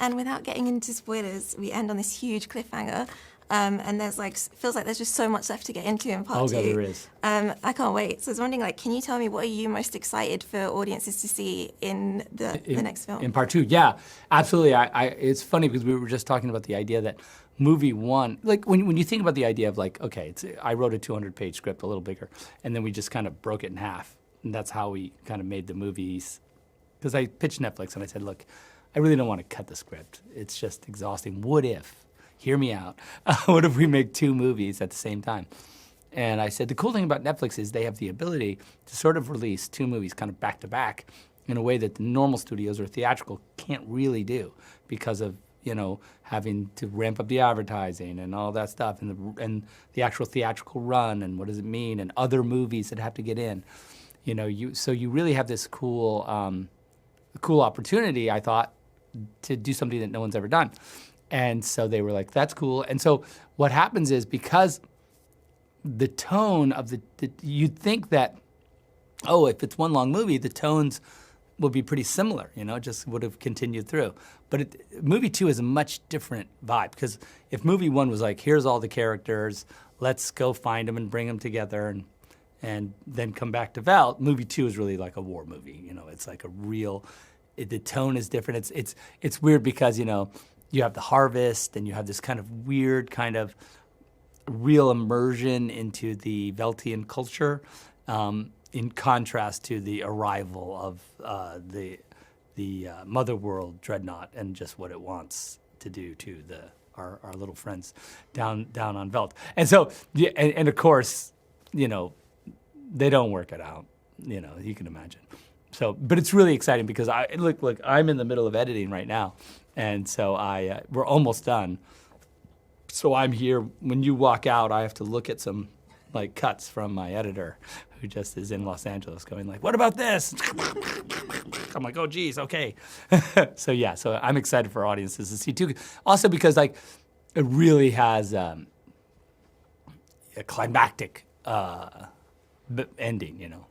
And without getting into spoilers, we end on this huge cliffhanger. And there's feels like there's just so much left to get into in part 2. Oh, God, there is. I can't wait. So I was wondering, can you tell me what are you most excited for audiences to see in the next film? In part 2, yeah, absolutely. It's funny because we were just talking about the idea that movie 1, when you think about the idea of okay, I wrote a 200-page script, a little bigger, and then we just kind of broke it in half. And that's how we kind of made the movies. Because I pitched Netflix and I said, look, I really don't want to cut the script. It's just exhausting. What if? Hear me out. What if we make 2 movies at the same time? And I said, the cool thing about Netflix is they have the ability to sort of release 2 movies kind of back to back in a way that the normal studios or theatrical can't really do because of, having to ramp up the advertising and all that stuff and the actual theatrical run and what does it mean and other movies that have to get in. So you really have this cool opportunity, I thought, to do something that no one's ever done. And so they were like, that's cool. And so what happens is because the tone of you'd think that, if it's one long movie, the tones would be pretty similar, just would have continued through. But movie 2 is a much different vibe because if movie 1 was here's all the characters, let's go find them and bring them together and then come back to Val, movie 2 is really like a war movie. It's like a real, the tone is different. It's weird because, you have the harvest and you have this kind of weird kind of real immersion into the Veltian culture in contrast to the arrival of the Mother World dreadnought and just what it wants to do to our little friends down on Velt. And so, and of course, they don't work it out, you can imagine. So, but it's really exciting because look, I'm in the middle of editing right now. And so we're almost done. So I'm here. When you walk out, I have to look at some cuts from my editor, who just is in Los Angeles, going what about this? I'm like, oh geez, okay. So yeah, so I'm excited for audiences to see too. Also because it really has a climactic ending,